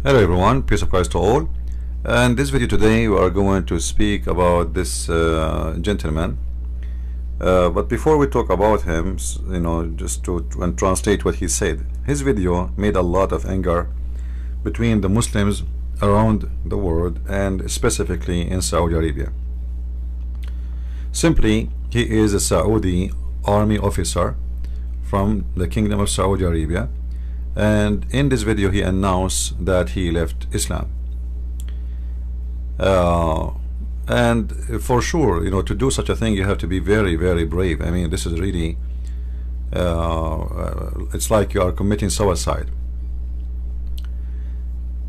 Hello everyone, peace of Christ to all. And this video today we are going to speak about this gentleman. But before we talk about him, just to translate what he said. His video made a lot of anger between the Muslims around the world and specifically in Saudi Arabia. Simply, he is a Saudi army officer from the Kingdom of Saudi Arabia, and in this video he announced that he left Islam. And for sure, to do such a thing you have to be very, very brave. I mean, this is really it's like you are committing suicide.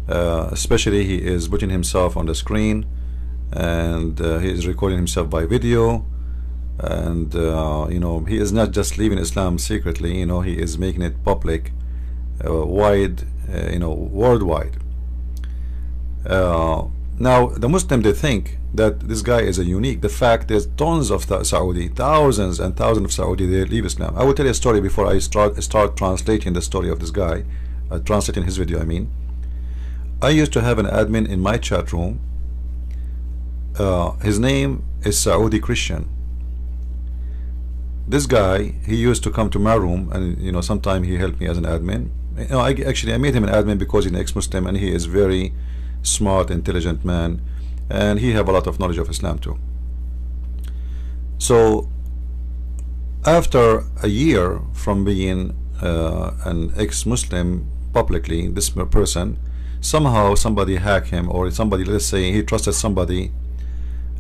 Especially he is putting himself on the screen, and he is recording himself by video, and he is not just leaving Islam secretly. He is making it public, worldwide. Now the Muslim, they think that this guy is a unique. The fact there's tons of Saudi, thousands and thousands of Saudi, they leave Islam. I will tell you a story before I start translating the story of this guy, translating his video. I mean, I used to have an admin in my chat room. His name is Saudi Christian. This guy, he used to come to my room, and sometime he helped me as an admin. I made him an admin because he's an ex-Muslim, and he is very smart, intelligent man, and he have a lot of knowledge of Islam too. So after a year from being an ex-Muslim publicly, this person, somehow somebody hacked him, or somebody, let's say he trusted somebody,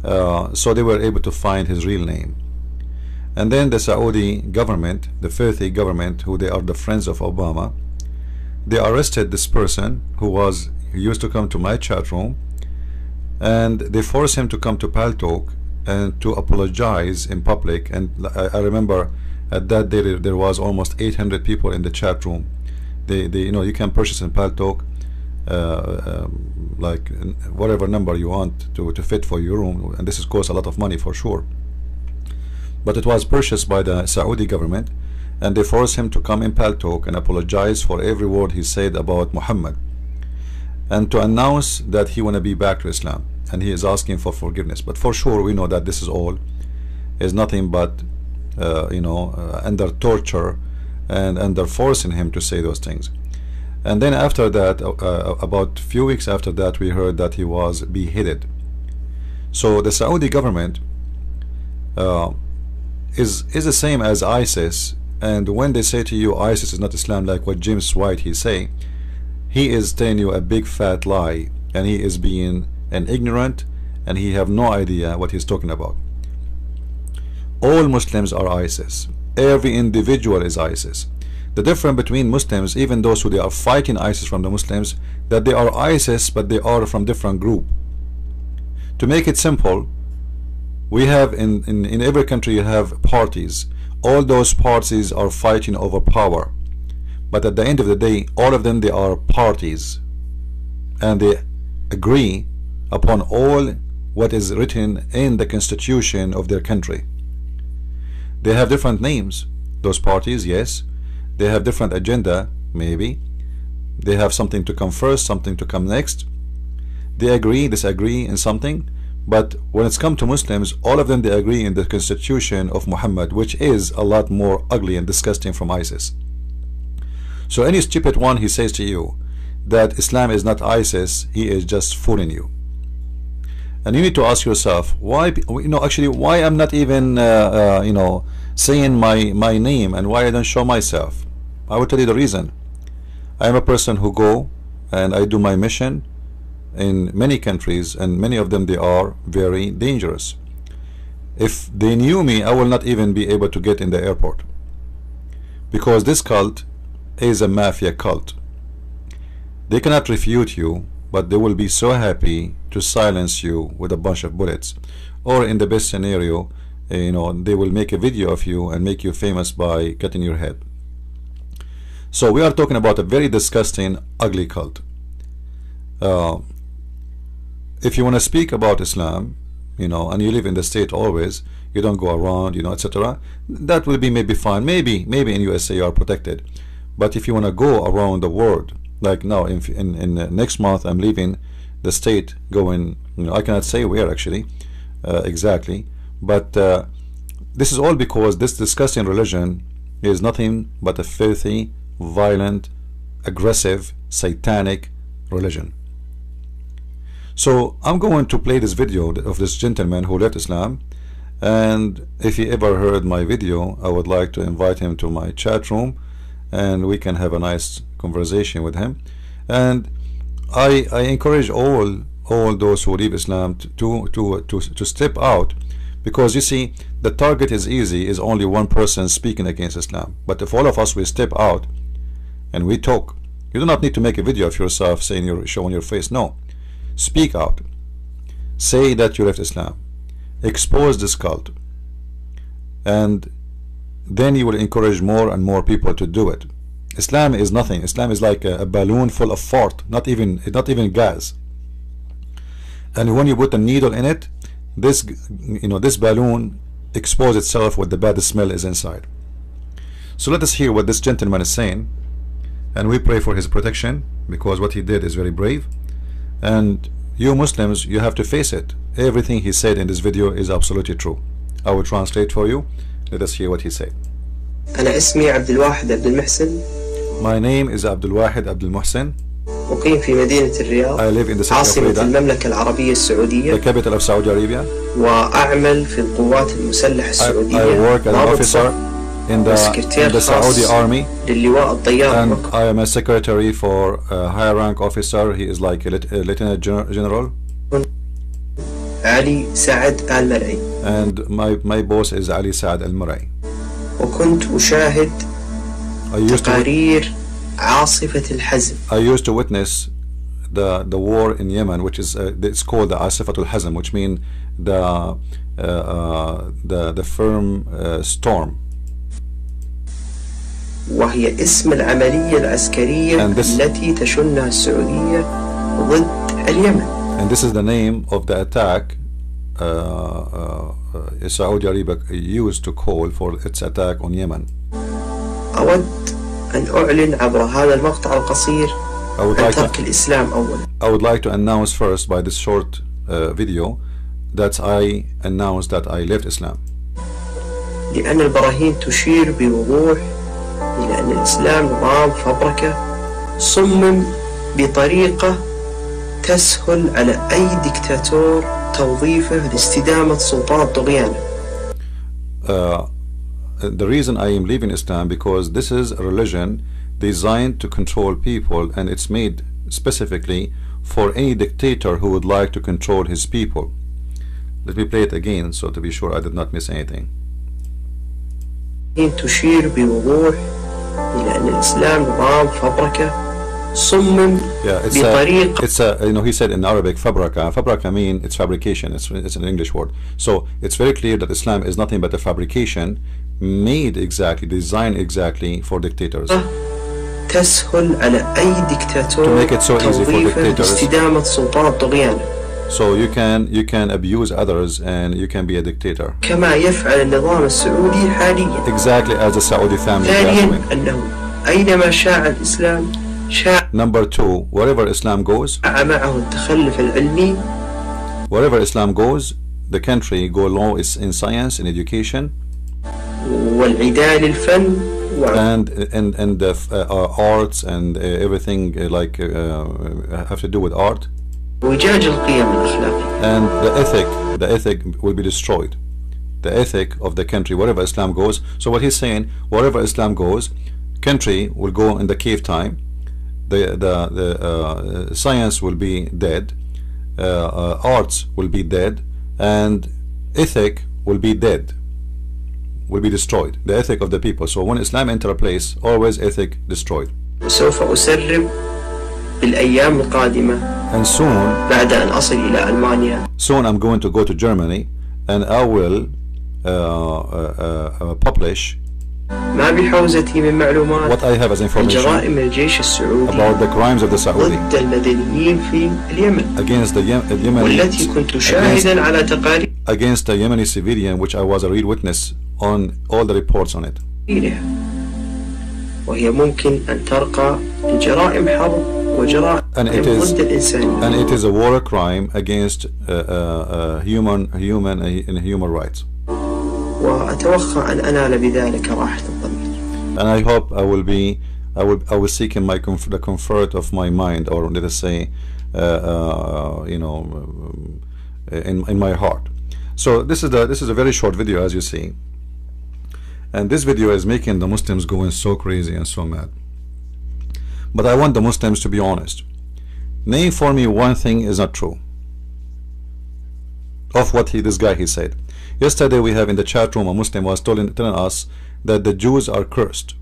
so they were able to find his real name. And then the Saudi government, the filthy government, who they are the friends of Obama, they arrested this person who used to come to my chat room, and they forced him to come to Paltalk and to apologize in public. And I remember at that day there was almost 800 people in the chat room. You can purchase in Paltalk like whatever number you want to fit for your room, and this costs a lot of money for sure. But it was purchased by the Saudi government, and they forced him to come in Paltalk and apologize for every word he said about Muhammad, and to announce that he want to be back to Islam, and he is asking for forgiveness. But for sure we know that this is nothing but under torture and under forcing him to say those things. And then after that, about a few weeks after that, we heard that he was beheaded. So the Saudi government is the same as ISIS, and when they say to you ISIS is not Islam, like what James White he is telling you a big fat lie, and he is being an ignorant, and he have no idea what he's talking about. All Muslims are ISIS. Every individual is ISIS. The difference between Muslims, even those who they are fighting ISIS from the Muslims, that they are ISIS but they are from different group. To make it simple, we have in every country you have parties. All those parties are fighting over power, but at the end of the day all of them, they are parties, and they agree upon all what is written in the constitution of their country. They have different names, those parties, yes. They have different agenda, maybe. They have something to come first, something to come next. They agree, disagree in something. But when it's come to Muslims, all of them, they agree in the constitution of Muhammad, which is a lot more ugly and disgusting from ISIS. So any stupid one, he says to you that Islam is not ISIS, he is just fooling you. And you need to ask yourself, why, why I'm not even saying my name, and why I don't show myself. I will tell you the reason. I am a person who go and I do my mission in many countries, and many of them, they are very dangerous. If they knew me, I will not even be able to get in the airport, because this cult is a mafia cult. They cannot refute you, but they will be so happy to silence you with a bunch of bullets, or in the best scenario, they will make a video of you and make you famous by cutting your head. So we are talking about a very disgusting, ugly cult. If you want to speak about Islam, and you live in the state always, you don't go around, etc., that will be maybe fine. Maybe in USA you are protected. But if you want to go around the world like now in next month I'm leaving the state, going, you know, I cannot say where actually exactly, but this is all because this disgusting religion is nothing but a filthy, violent, aggressive, satanic religion. So I'm going to play this video of this gentleman who left Islam, and if he ever heard my video, I would like to invite him to my chat room and we can have a nice conversation with him. And I encourage all those who leave Islam to step out, because you see, the target is easy, is only one person speaking against Islam. But if all of us will step out and we talk, you do not need to make a video of yourself saying you're showing your face. No, speak out, say that you left Islam, expose this cult, and then you will encourage more and more people to do it. Islam is nothing. Islam is like a balloon full of fart, not even gas. And when you put a needle in it, this balloon exposes itself with the bad smell is inside. So let us hear what this gentleman is saying, and we pray for his protection, because what he did is very brave. And you Muslims, you have to face it. Everything he said in this video is absolutely true. I will translate for you. Let us hear what he said. أنا اسمي عبد الواحد عبد المحسن. My name is Abdul Wahid Abdul Muhsin. أقيم في مدينة الرياض. I live in the city of عاصمة Riyadh, المملكة العربية السعودية. the capital of Saudi Arabia. وأعمل في القوات المسلحة السعودية. I work as an officer in the Saudi army. للواء الطيار. And I am a secretary for a high rank officer. He is like a lieutenant general. علي سعد المرعي. And my boss is Ali Saad Al-Murai. وكنت أشاهد تقارير عاصفة الحزم. I used to witness the war in Yemen, which is it's called the Asifatul Hazm, which means the firm storm. وهي اسم العملية العسكرية التي تشنها السعودية ضد اليمن. And this is the name of the attack Saudi Arabia used to call for its attack on Yemen. أود أن أعلن عبر هذا المقطع القصير عن ترك الإسلام أولا. I would like to announce first by this short video that I announced that I left Islam. لأن البراهين تشير بوضوح إلى أن الإسلام نظام فبركة صمم بطريقة تسهل على أي دكتاتور توظيفه لاستدامة سلطات طغيانه. The reason I am leaving Islam, because this is a religion designed to control people, and it's made specifically for any dictator who would like to control his people. Let me play it again so to be sure I did not miss anything. تشير بوضوح إلى أن الإسلام نظام فبركة صمم بطريقة. It's a you know, he said in Arabic fabraka mean it's fabrication, it's an English word. So it's very clear that Islam is nothing but a fabrication made exactly, designed exactly for dictators, تسهل على أي دكتاتور to make it so easy for dictators, لاستدامة سلطات طغيانه. So you can abuse others and you can be a dictator. كما يفعل النظام السعودي حاليا. Exactly as the Saudi family is doing. أنه أينما شاع الإسلام شاع. Number two, wherever Islam goes, معه التخلف العلمي. Wherever Islam goes, the country go low is in science and education. والعداء للفن. And the arts and everything like have to do with art. وجاج القيم الأخلاقية. And the ethic will be destroyed. The ethic of the country, wherever Islam goes. So what he's saying, wherever Islam goes, country will go in the cave time. The science will be dead. Arts will be dead, and ethic will be dead. Will be destroyed. The ethic of the people. So when Islam enter a place, always ethic destroyed. سوف أسرب بالأيام القادمة. And soon, بعد أن أصل إلى ألمانيا. Soon I'm going to go to Germany, and I will publish ما بحوزتي من معلومات what I have as information جرائم الجيش السعودي about the crimes of the Saudi ضد المدنيين في اليمن against the Yemenis, والتي كنت شاهدا على تقارير against the Yemeni civilian, which I was a real witness on all the reports on it. وهي ممكن أن ترقى لجرائم حرب وجرائم ضد الإنسانية. And it is a war crime against human rights. وأتوخى أن أنال بذلك راحة الضمير. And I hope I will seek in the comfort of my mind, or let us say, in my heart. So this is a very short video, as you see, and this video is making the Muslims going so crazy and so mad. But I want the Muslims to be honest. Name for me one thing is not true of what this guy said. Yesterday we have in the chat room a Muslim was telling us that the Jews are cursed.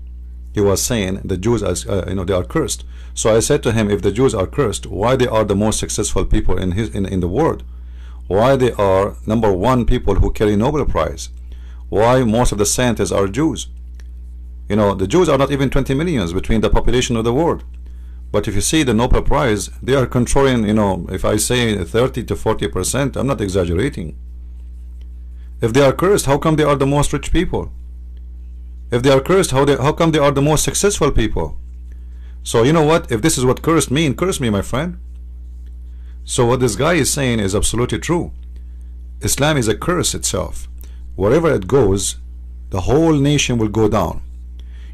He was saying the Jews they are cursed. So I said to him, if the Jews are cursed, why they are the most successful people in the world? Why they are #1 people who carry Nobel Prize? Why most of the scientists are Jews? The Jews are not even 20 million between the population of the world. But if you see the Nobel Prize, they are controlling, if I say 30 to 40%, I'm not exaggerating. If they are cursed, how come they are the most rich people? If they are cursed, how come they are the most successful people? So you know what? If this is what cursed mean, curse me, my friend. So what this guy is saying is absolutely true. Islam is a curse itself. Wherever it goes, the whole nation will go down.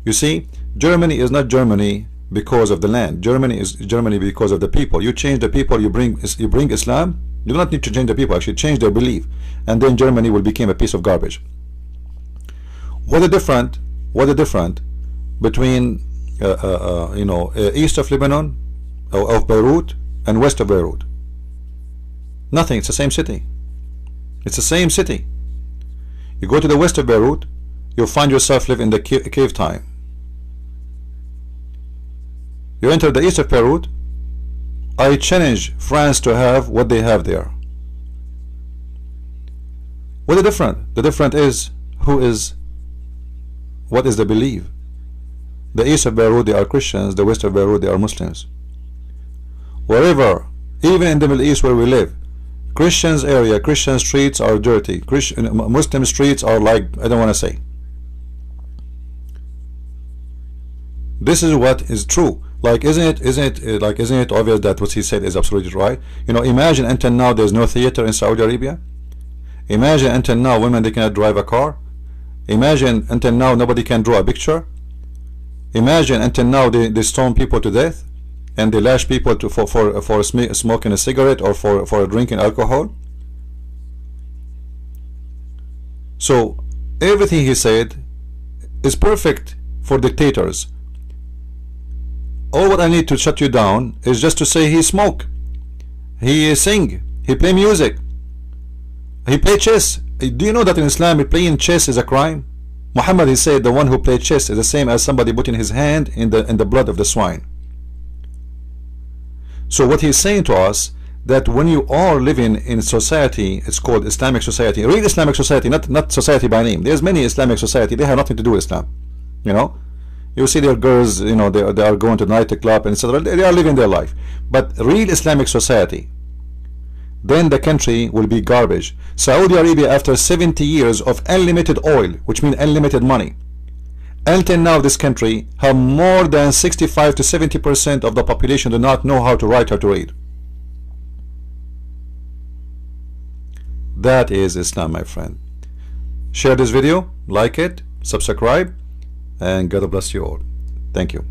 You see, Germany is not Germany because of the land. Germany is Germany because of the people. You change the people, you bring Islam. You do not need to change the people, actually change their belief, and then Germany will become a piece of garbage. What a different between east of Lebanon, of Beirut, and west of Beirut? Nothing. It's the same city. It's the same city. You go to the west of Beirut, you'll find yourself live in the cave time. You enter the east of Beirut, I challenge France to have what they have there. What is different? The difference is what is the belief? The east of Beirut they are Christians, the west of Beirut they are Muslims. Wherever, even in the Middle East where we live, Christians area, Christian streets are dirty. Muslim streets are like, I don't want to say. This is what is true. Like, isn't it obvious that what he said is absolutely right? Imagine until now there's no theater in Saudi Arabia. Imagine until now women they cannot drive a car. Imagine until now nobody can draw a picture. Imagine until now they stone people to death, and they lash people for smoking a cigarette or for drinking alcohol. So everything he said is perfect for dictators. All what I need to shut you down is just to say he smoke, he sing, he play music, he play chess. Do you know that in Islam playing chess is a crime? Muhammad, he said the one who plays chess is the same as somebody putting his hand in the blood of the swine. So what he's saying to us, that when you are living in society, it's called Islamic society, real Islamic society, not society by name. There's many Islamic society, they have nothing to do with Islam. You see their girls, they are going to the nightclub and etc. They are living their life. But real Islamic society, then the country will be garbage. Saudi Arabia, after 70 years of unlimited oil, which means unlimited money, until now this country have more than 65 to 70% of the population do not know how to write or to read. That is Islam, my friend. Share this video, like it, subscribe, and God bless you all. Thank you.